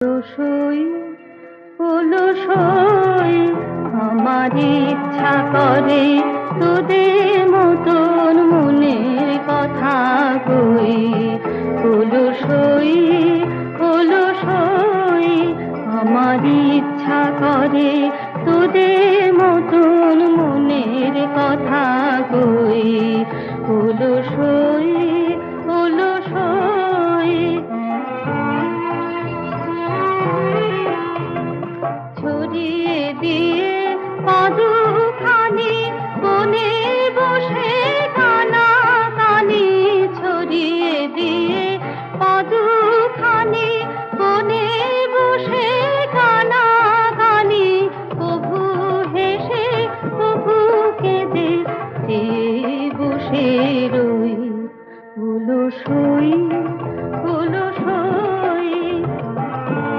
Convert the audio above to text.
রসই কলসই আমার ইচ্ছা করে তোদের মতন মনের কথা কই কলসই